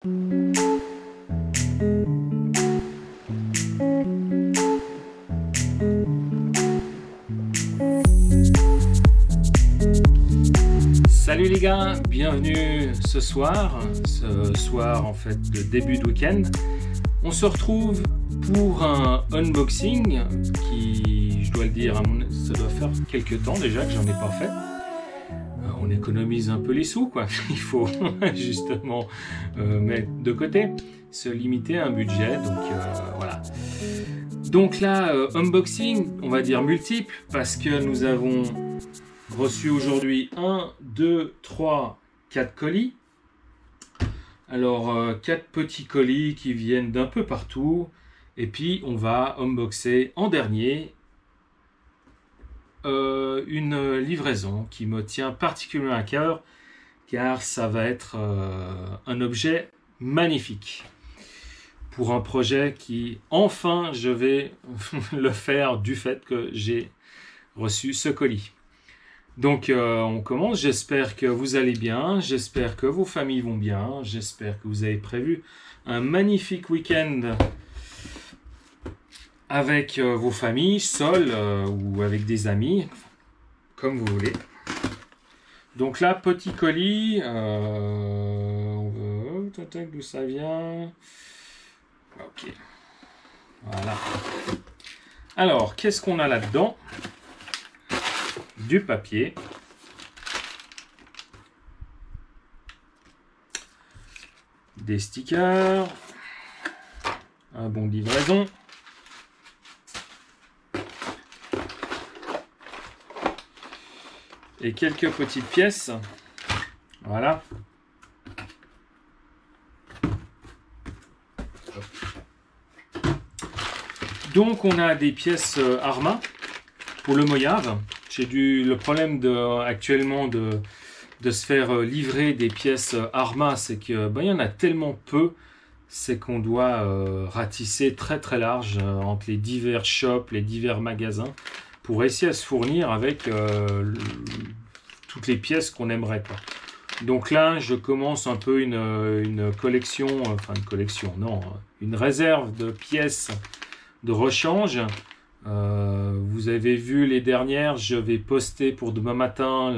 Salut les gars, bienvenue ce soir en fait de début de week-end. On se retrouve pour un unboxing qui, je dois le dire, ça doit faire quelques temps déjà que j'en ai pas fait. On économise un peu les sous, quoi. Il faut justement mettre de côté, se limiter à un budget, donc voilà. Donc là, unboxing, on va dire multiple, parce que nous avons reçu aujourd'hui 1, 2, 3, 4 colis. Alors, 4 petits colis qui viennent d'un peu partout. Et puis, on va unboxer en dernier une livraison qui me tient particulièrement à cœur, car ça va être un objet magnifique pour un projet qui, enfin, je vais le faire du fait que j'ai reçu ce colis. Donc on commence, j'espère que vous allez bien, j'espère que vos familles vont bien, j'espère que vous avez prévu un magnifique week-end avec vos familles, seul ou avec des amis, comme vous voulez. Donc là, petit colis, d'où ça vient? Ok, voilà. Alors, qu'est-ce qu'on a là-dedans? Du papier, des stickers, un bon de livraison, et quelques petites pièces. Voilà. Donc on a des pièces Arma pour le Mojave. J'ai le problème actuellement de se faire livrer des pièces Arma, c'est que il y en a tellement peu, c'est qu'on doit ratisser très très large entre les divers shops, les divers magasins, pour réussir à se fournir avec toutes les pièces qu'on aimerait, quoi. Donc là, je commence un peu une collection, une réserve de pièces de rechange. Vous avez vu les dernières, je vais poster pour demain matin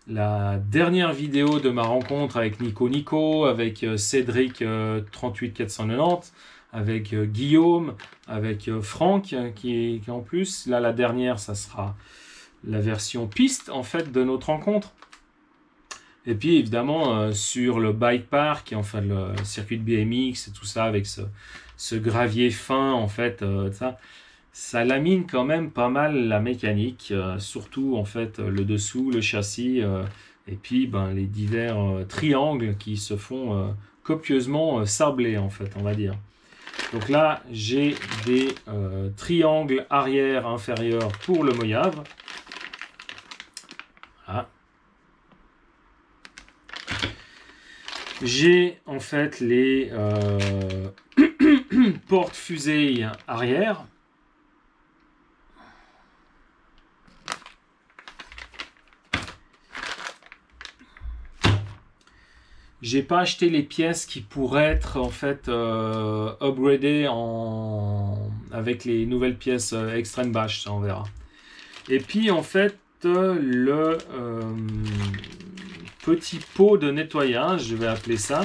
la dernière vidéo de ma rencontre avec Nico, avec Cédric 38490, avec Guillaume, avec Franck qui est en plus. Là, la dernière, ça sera la version piste en fait de notre rencontre. Et puis évidemment sur le bike park, enfin le circuit de BMX et tout ça, avec ce gravier fin en fait, ça lamine quand même pas mal la mécanique, surtout en fait le dessous, le châssis, et puis les divers triangles qui se font copieusement sabler en fait, on va dire. Donc là, j'ai des triangles arrière inférieurs pour le Mojave. Voilà. J'ai en fait les porte-fusées arrière. J'ai pas acheté les pièces qui pourraient être en fait upgradées avec les nouvelles pièces Extreme Bash, ça on verra. Et puis en fait le petit pot de nettoyage, je vais appeler ça.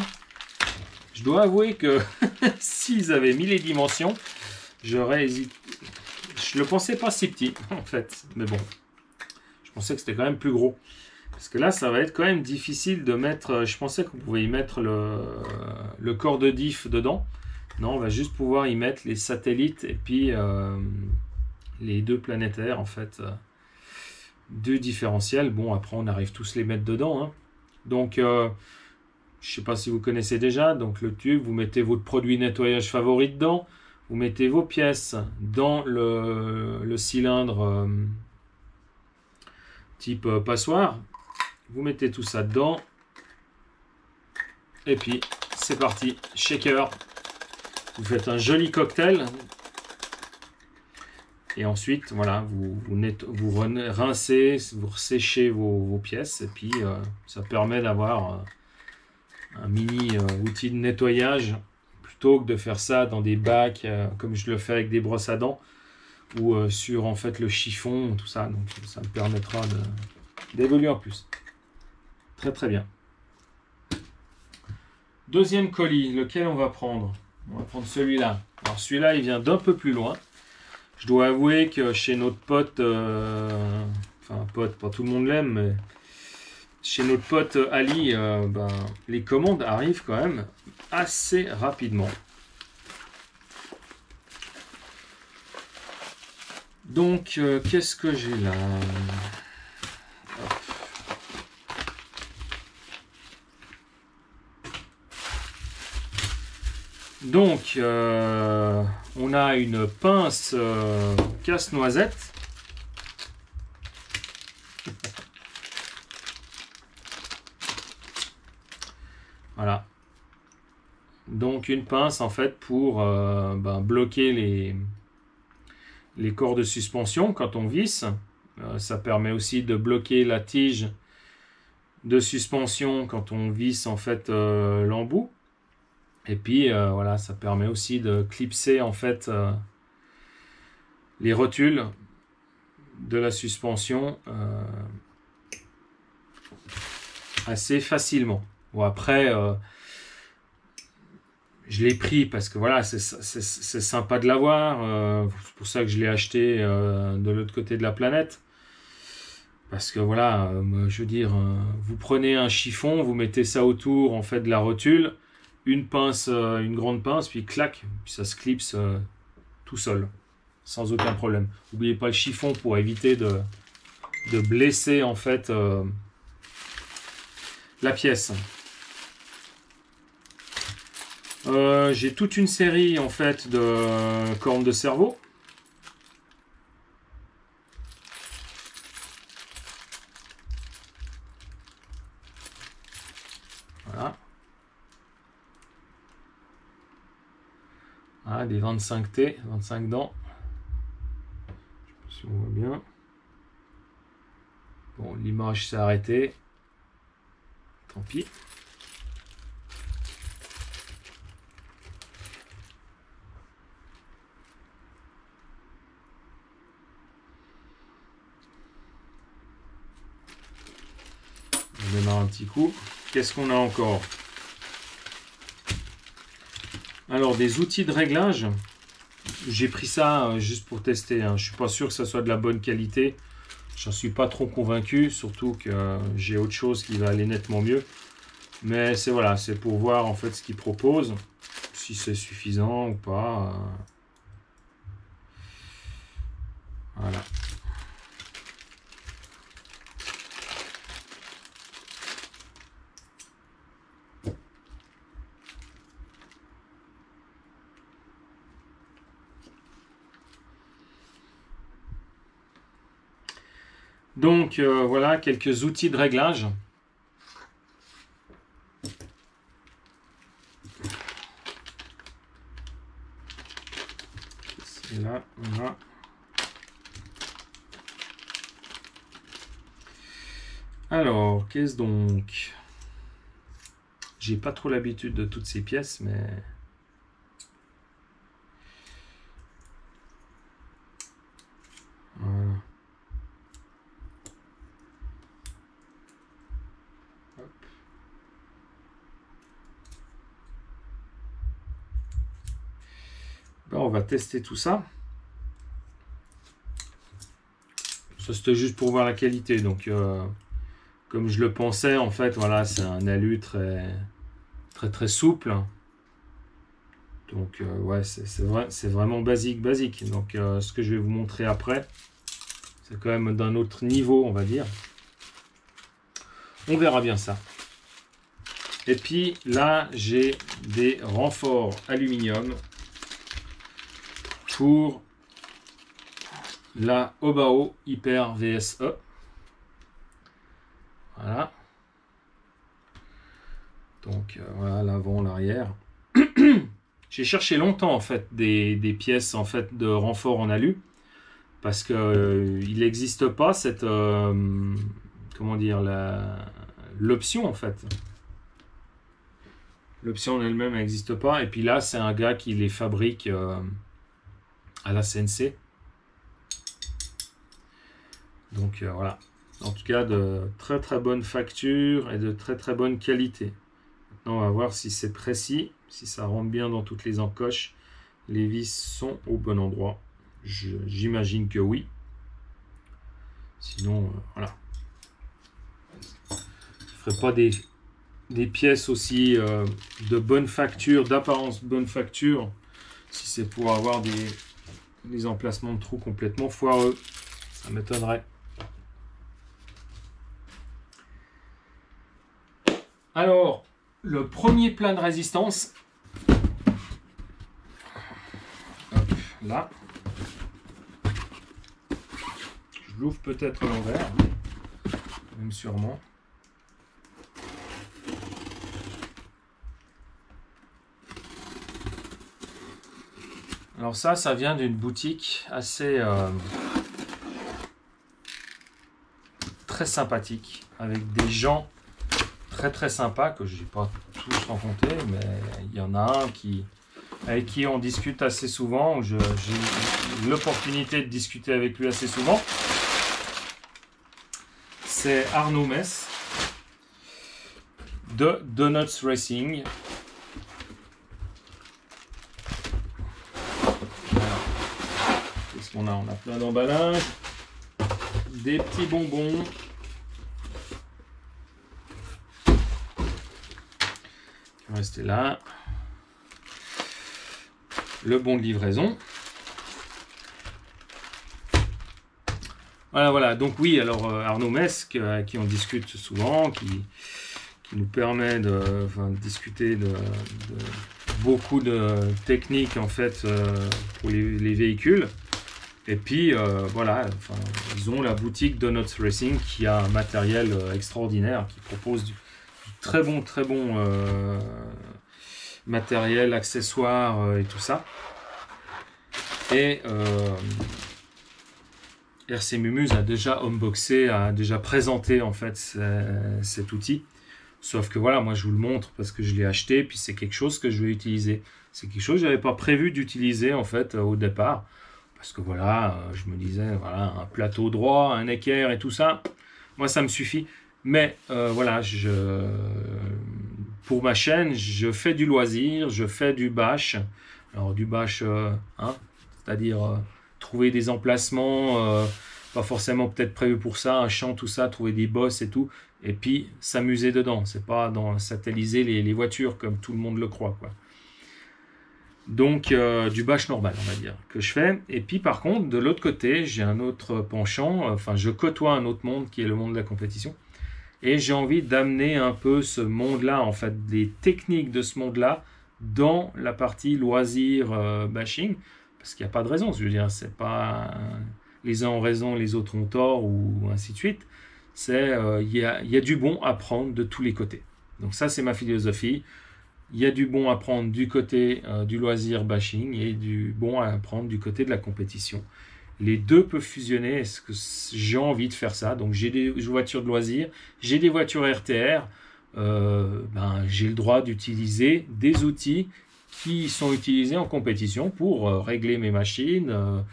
Je dois avouer que s'ils avaient mis les dimensions, j'aurais hésité. Je le pensais pas si petit en fait, mais bon, je pensais que c'était quand même plus gros. Parce que là, ça va être quand même difficile de mettre... Je pensais qu'on pouvait y mettre le corps de diff dedans. Non, on va juste pouvoir y mettre les satellites et puis les deux planétaires, en fait. Deux différentiels. Bon, après, on arrive tous les mettre dedans. Hein. Donc, je ne sais pas si vous connaissez déjà. Donc, le tube, vous mettez votre produit nettoyage favori dedans. Vous mettez vos pièces dans le cylindre type passoire. Vous mettez tout ça dedans. Et puis, c'est parti. Shaker. Vous faites un joli cocktail. Et ensuite, voilà, vous rincez, vous séchez vos pièces. Et puis, ça permet d'avoir un mini outil de nettoyage, plutôt que de faire ça dans des bacs comme je le fais avec des brosses à dents ou sur en fait le chiffon, tout ça. Donc ça me permettra d'évoluer en plus. Très très bien. Deuxième colis, lequel on va prendre? On va prendre celui-là. Alors celui-là, il vient d'un peu plus loin. Je dois avouer que chez notre pote, enfin pote, pas tout le monde l'aime, mais chez notre pote Ali, les commandes arrivent quand même assez rapidement. Donc, qu'est-ce que j'ai là? Hop. Donc, on a une pince casse-noisette. Voilà. Donc, une pince en fait pour bloquer les corps de suspension quand on visse. Ça permet aussi de bloquer la tige de suspension quand on visse en fait l'embout. Et puis voilà, ça permet aussi de clipser en fait les rotules de la suspension assez facilement. Bon, après, je l'ai pris parce que voilà, c'est sympa de l'avoir. C'est pour ça que je l'ai acheté de l'autre côté de la planète. Parce que voilà, je veux dire, vous prenez un chiffon, vous mettez ça autour en fait de la rotule, une pince, une grande pince, puis clac, puis ça se clipse tout seul, sans aucun problème. N'oubliez pas le chiffon pour éviter de blesser en fait la pièce. J'ai toute une série en fait de cornes de cerveau. Voilà. Voilà, des 25T, 25 dents. Je sais pas si on voit bien. Bon, l'image s'est arrêtée. Tant pis. On démarre un petit coup. Qu'est-ce qu'on a encore? Alors, des outils de réglage. J'ai pris ça juste pour tester. Je ne suis pas sûr que ça soit de la bonne qualité. J'en suis pas trop convaincu, surtout que j'ai autre chose qui va aller nettement mieux. Mais c'est voilà, c'est pour voir en fait ce qu'ils proposent, si c'est suffisant ou pas. Voilà. Donc voilà quelques outils de réglage. Et là, on a alors, qu'est-ce donc? J'ai pas trop l'habitude de toutes ces pièces, mais voilà. Hop. Ben, on va tester tout ça. Ça c'était juste pour voir la qualité. Donc, comme je le pensais, en fait, voilà, c'est un alu très souple. Donc ouais, c'est vraiment basique. Donc ce que je vais vous montrer après, c'est quand même d'un autre niveau, on va dire. On verra bien ça. Et puis là, j'ai des renforts aluminium pour la Obao Hyper VSE. Voilà. Donc voilà, l'avant, l'arrière. J'ai cherché longtemps en fait des pièces en fait de renfort en alu parce que il n'existe pas cette comment dire l'option en fait. L'option en elle-même n'existe pas. Et puis là, c'est un gars qui les fabrique à la CNC. Donc voilà. En tout cas, de très très bonne facture et de très très bonne qualité. Maintenant, on va voir si c'est précis, si ça rentre bien dans toutes les encoches. Les vis sont au bon endroit. J'imagine que oui. Sinon, voilà. Je ne ferai pas des pièces aussi de bonne facture, d'apparence bonne facture, si c'est pour avoir des emplacements de trous complètement foireux. Ça m'étonnerait. Alors, le premier plein de résistance, hop, là, je l'ouvre peut-être à l'envers, même sûrement. Alors ça vient d'une boutique assez très sympathique, avec des gens très très sympa que je n'ai pas tous rencontrés, mais il y en a un avec qui on discute assez souvent, j'ai l'opportunité de discuter avec lui assez souvent. C'est Arnaud Mess de Donuts Racing. Qu'est-ce qu'on a? On a plein d'emballages, des petits bonbons. Rester là. Le bon de livraison. Voilà. Donc oui, alors Arnaud Mess, à qui on discute souvent, qui nous permet de discuter de beaucoup de techniques en fait pour les véhicules. Et puis voilà, ils ont la boutique Donuts Racing qui a un matériel extraordinaire, qui propose du très bon matériel, accessoires et tout ça. Et RC Mumuse a déjà unboxé, a déjà présenté en fait cet outil. Sauf que voilà, moi je vous le montre parce que je l'ai acheté, puis c'est quelque chose que je vais utiliser. C'est quelque chose que je n'avais pas prévu d'utiliser en fait au départ. Parce que voilà, je me disais, voilà, un plateau droit, un équerre et tout ça, moi ça me suffit. Mais voilà, pour ma chaîne, je fais du loisir, je fais du bâche. Alors du bâche, c'est-à-dire trouver des emplacements, pas forcément peut-être prévus pour ça, un champ, tout ça, trouver des bosses et tout, et puis s'amuser dedans. C'est pas satelliser les voitures comme tout le monde le croit, quoi. Donc du bâche normal, on va dire, que je fais. Et puis par contre, de l'autre côté, j'ai un autre penchant, je côtoie un autre monde qui est le monde de la compétition. Et j'ai envie d'amener un peu ce monde-là, en fait, des techniques de ce monde-là, dans la partie loisir bashing. Parce qu'il n'y a pas de raison, je veux dire, c'est pas les uns ont raison, les autres ont tort, ou ainsi de suite. C'est il y a du bon à prendre de tous les côtés. Donc ça, c'est ma philosophie. Il y a du bon à prendre du côté du loisir bashing et du bon à prendre du côté de la compétition. Les deux peuvent fusionner. Est-ce que j'ai envie de faire ça? Donc j'ai des voitures de loisir, j'ai des voitures RTR. J'ai le droit d'utiliser des outils qui sont utilisés en compétition pour régler mes machines,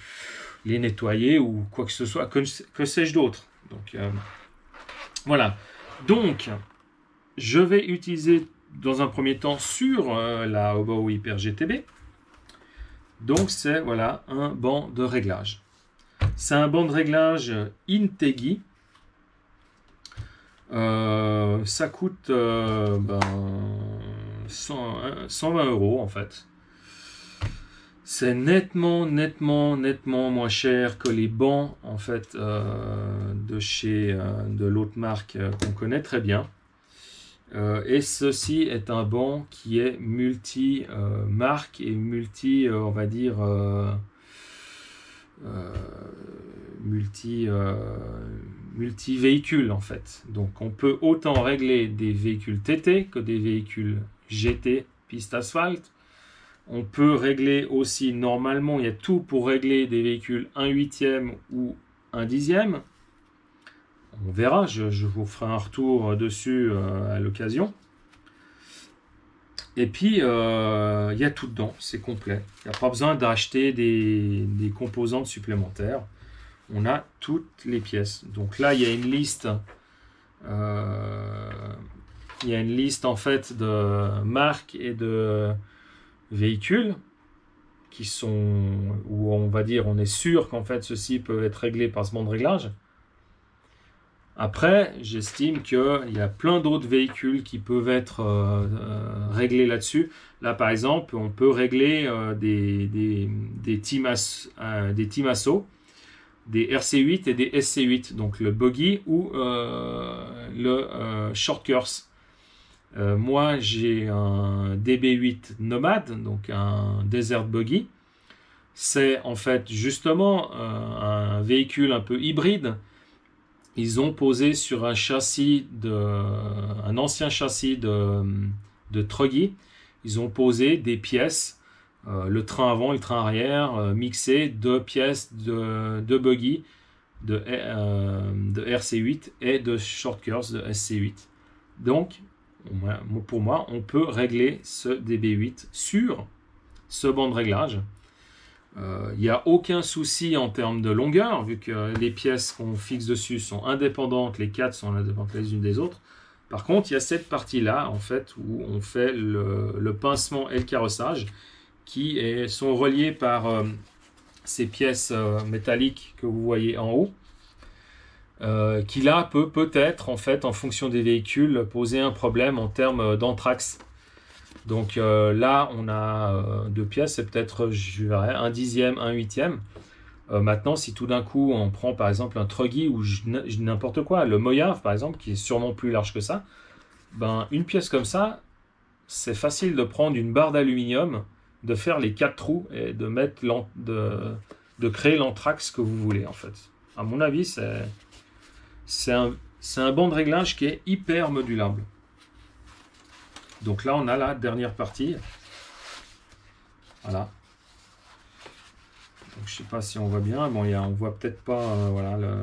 les nettoyer ou quoi que ce soit. Que sais-je d'autre? Donc voilà. Donc je vais utiliser dans un premier temps sur la Hobo Hyper GTB. Donc c'est voilà un banc de réglage. C'est un banc de réglage Integi. Ça coûte 120 € en fait. C'est nettement moins cher que les bancs en fait de l'autre marque qu'on connaît très bien. Et ceci est un banc qui est multi-marque et multi, on va dire, multi-véhicule en fait. Donc on peut autant régler des véhicules TT que des véhicules GT, piste asphalte. On peut régler aussi, normalement, il y a tout pour régler des véhicules 1/8 ou 1/10. On verra, je vous ferai un retour dessus à l'occasion. Et puis, il y a tout dedans, c'est complet. Il n'y a pas besoin d'acheter des composantes supplémentaires. On a toutes les pièces. Donc là, il y a une liste. Il y a une liste en fait de marques et de véhicules qui sont où on va dire on est sûr qu'en fait ceux-ci peuvent être réglés par ce banc de réglage. Après, j'estime qu'il y a plein d'autres véhicules qui peuvent être réglés là-dessus. Là, par exemple, on peut régler des Timasso, des RC8 et des SC8, donc le buggy ou le short course. Moi, j'ai un DB8 Nomad, donc un desert buggy. C'est en fait justement un véhicule un peu hybride. Ils ont posé sur un châssis un ancien châssis de Truggy. Ils ont posé des pièces, le train avant et le train arrière, mixées, deux pièces de buggy, de RC8 et de short course de SC8. Donc, pour moi, on peut régler ce DB8 sur ce banc de réglage. Il n'y a aucun souci en termes de longueur, vu que les pièces qu'on fixe dessus sont indépendantes, les quatre sont indépendantes les unes des autres. Par contre, il y a cette partie-là, en fait, où on fait le pincement et le carrossage, qui sont reliés par ces pièces métalliques que vous voyez en haut, qui là peut-être, en fait, en fonction des véhicules, poser un problème en termes d'anthrax. Donc là, on a deux pièces, c'est peut-être, je verrais, un dixième, un huitième. Maintenant, si tout d'un coup, on prend par exemple un Truggy ou n'importe quoi, le Mojave par exemple, qui est sûrement plus large que ça, ben, une pièce comme ça, c'est facile de prendre une barre d'aluminium, de faire les 4 trous et de mettre de créer l'anthrax que vous voulez en fait. À mon avis, c'est un banc de réglage qui est hyper modulable. Donc là, on a la dernière partie. Voilà. Donc, je ne sais pas si on voit bien. Bon, on ne voit peut-être pas voilà, la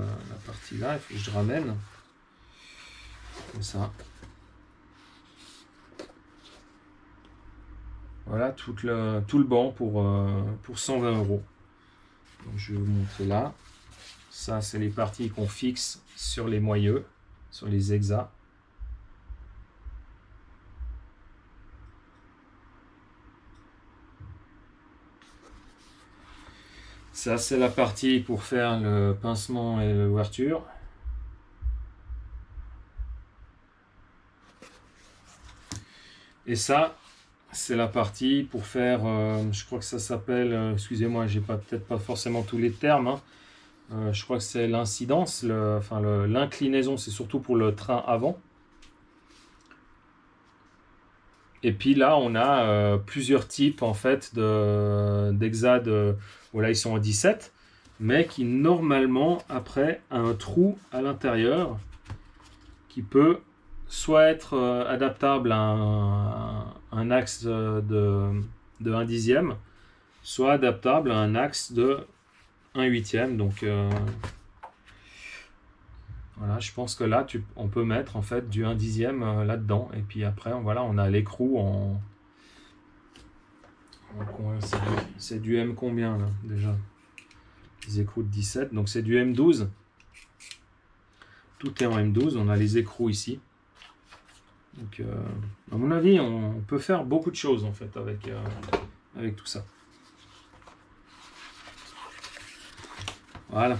partie là. Il faut que je ramène. Comme ça. Voilà tout le banc pour 120 €. Donc, je vais vous montrer là. Ça, c'est les parties qu'on fixe sur les moyeux, sur les hexas. Ça, c'est la partie pour faire le pincement et l'ouverture. Et ça, c'est la partie pour faire, je crois que ça s'appelle, excusez-moi, j'ai peut-être pas forcément tous les termes, hein. Je crois que c'est l'incidence, l'inclinaison, c'est surtout pour le train avant. Et puis là, on a plusieurs types en fait d'hexades. Voilà, ils sont en 17, mais qui normalement, après, a un trou à l'intérieur qui peut soit être adaptable à un axe de 1 dixième, soit adaptable à un axe de 1 huitième. Donc voilà, je pense que là, on peut mettre en fait du 1 dixième là-dedans. Et puis après, voilà, on a l'écrou c'est du M combien là déjà? Les écrous de 17, donc c'est du M12. Tout est en M12, on a les écrous ici. Donc à mon avis, on peut faire beaucoup de choses en fait avec tout ça. Voilà.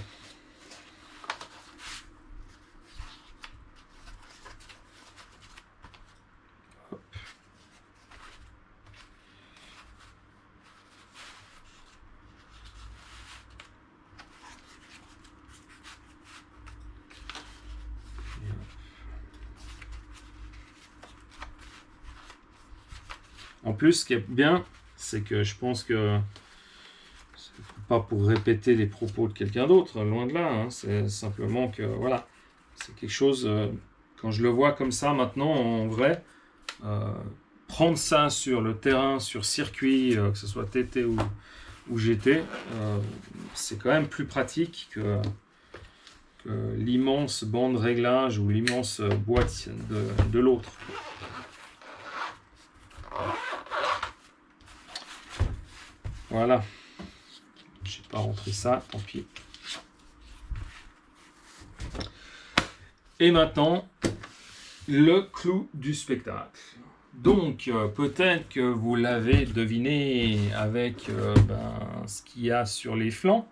En plus, ce qui est bien, c'est que je pense que c'est pas pour répéter les propos de quelqu'un d'autre, loin de là, hein, c'est simplement que voilà, c'est quelque chose, quand je le vois comme ça maintenant, en vrai, prendre ça sur le terrain, sur circuit, que ce soit TT ou GT, c'est quand même plus pratique que l'immense banc de réglage ou l'immense boîte de l'autre. Voilà. Je n'ai pas rentré ça, tant pis. Et maintenant, le clou du spectacle. Donc, peut-être que vous l'avez deviné avec ce qu'il y a sur les flancs.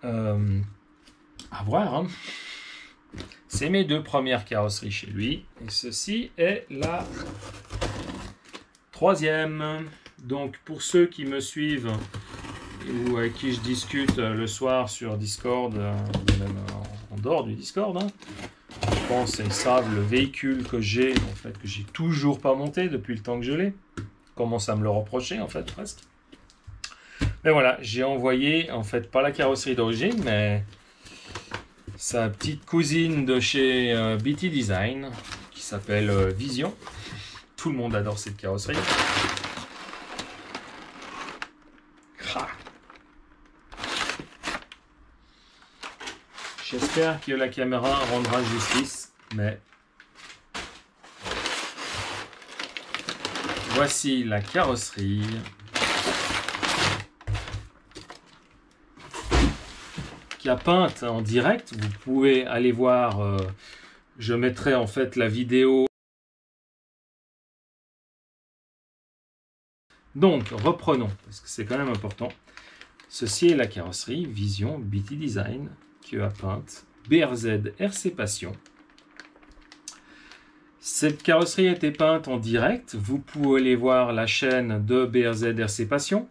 À voir, hein. C'est mes deux premières carrosseries chez lui. Et ceci est la troisième. Donc, pour ceux qui me suivent ou avec qui je discute le soir sur Discord, même en dehors du Discord, hein, je pense qu'ils savent le véhicule que j'ai, en fait, que j'ai toujours pas monté depuis le temps que je l'ai. Commence à me le reprocher, en fait, presque. Mais voilà, j'ai envoyé, en fait, pas la carrosserie d'origine, mais sa petite cousine de chez BT Design, qui s'appelle Vision. Tout le monde adore cette carrosserie. J'espère que la caméra rendra justice, mais voici la carrosserie. Qui a peinte en direct. Vous pouvez aller voir, je mettrai en fait la vidéo. Donc, reprenons, parce que c'est quand même important. Ceci est la carrosserie Vision BT Design qui a peinte BRZ RC Passion. Cette carrosserie a été peinte en direct. Vous pouvez aller voir la chaîne de BRZ RC Passion.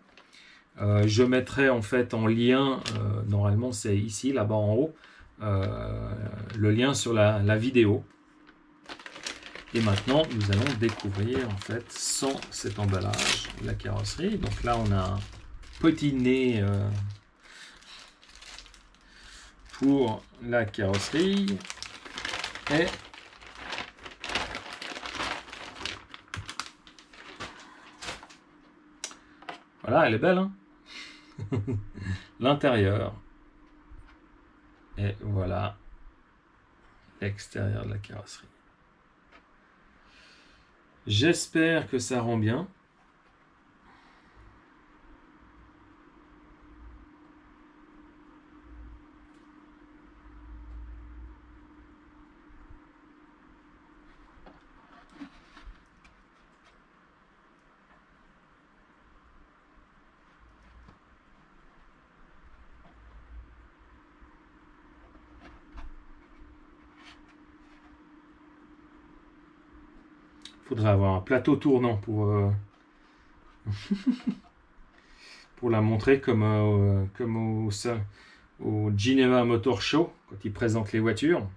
Je mettrai en fait en lien, normalement c'est ici, là-bas en haut, le lien sur la vidéo. Et maintenant, nous allons découvrir en fait sans cet emballage la carrosserie. Donc là, on a un petit nez pour la carrosserie. Et voilà, elle est belle, hein. L'intérieur. Et voilà l'extérieur de la carrosserie. J'espère que ça rend bien. Faudrait avoir un plateau tournant pour la montrer comme au Geneva Motor Show quand ils présentent les voitures.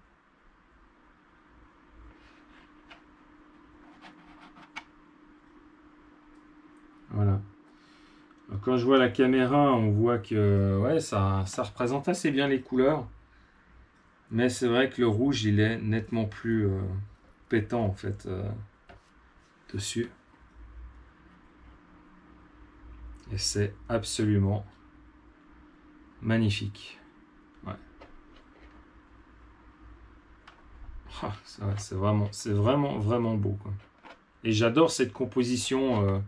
Voilà. Alors, quand je vois la caméra, on voit que ouais, ça représente assez bien les couleurs. Mais c'est vrai que le rouge, il est nettement plus pétant en fait dessus. Et c'est absolument magnifique. Ouais. Ah, c'est vraiment beau, quoi. Et j'adore cette composition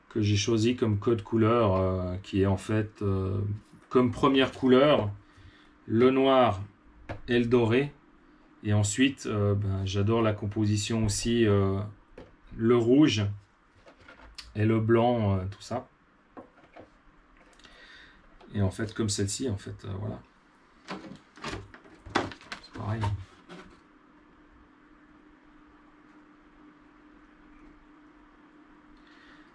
que j'ai choisie comme code couleur, qui est en fait comme première couleur le noir et le doré. Et ensuite, j'adore la composition aussi, le rouge et le blanc, tout ça. Et en fait, comme celle-ci, en fait, voilà. C'est pareil.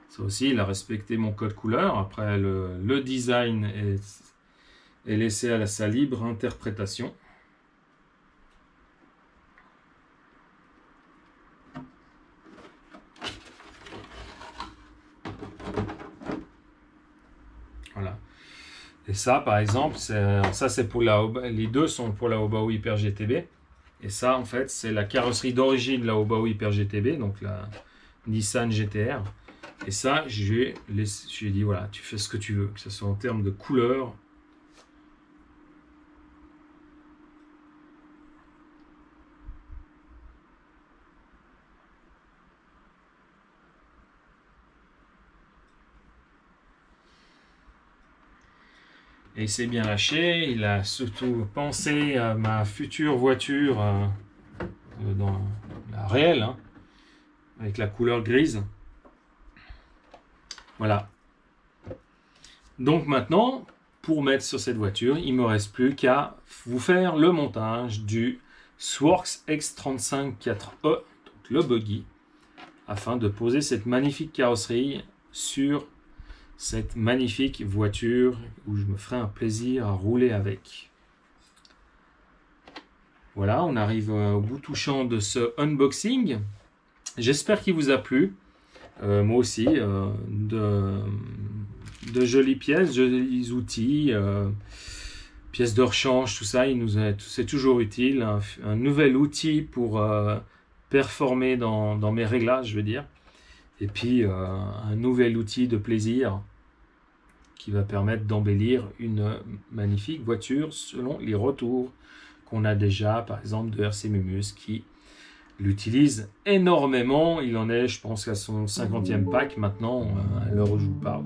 Ça aussi, il a respecté mon code couleur. Après, le design est laissé à sa libre interprétation. Voilà. Et ça, par exemple, ça c'est pour les deux sont pour la Hobaou Hyper GTB. Et ça, en fait, c'est la carrosserie d'origine de la Hobaou Hyper GTB, donc la Nissan GTR. Et ça, je lui ai dit, voilà, tu fais ce que tu veux, que ce soit en termes de couleur. Et il s'est bien lâché. Il a surtout pensé à ma future voiture dans la réelle, hein, avec la couleur grise. Voilà. Donc maintenant, pour mettre sur cette voiture, il ne me reste plus qu'à vous faire le montage du Sworx X35 4E, donc le buggy, afin de poser cette magnifique carrosserie sur cette magnifique voiture où je me ferai un plaisir à rouler avec. Voilà, on arrive au bout touchant de ce unboxing. J'espère qu'il vous a plu. Moi aussi, de jolies pièces, jolis outils, pièces de rechange, tout ça, c'est toujours utile. Un nouvel outil pour performer dans mes réglages, je veux dire. Et puis, un nouvel outil de plaisir qui va permettre d'embellir une magnifique voiture selon les retours qu'on a déjà, par exemple, de RC Mumus qui l'utilise énormément. Il en est, je pense, à son 50e pack maintenant, à l'heure où je vous parle.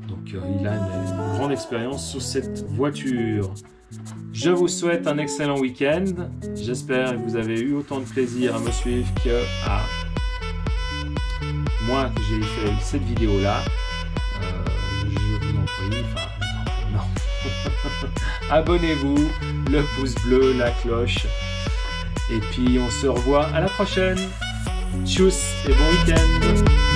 Donc, il a une grande expérience sur cette voiture. Je vous souhaite un excellent week-end. J'espère que vous avez eu autant de plaisir à me suivre que à moi que j'ai fait cette vidéo-là. Je vous en prie, non. Abonnez-vous, le pouce bleu, la cloche. Et puis on se revoit à la prochaine. Tchuss et bon week-end.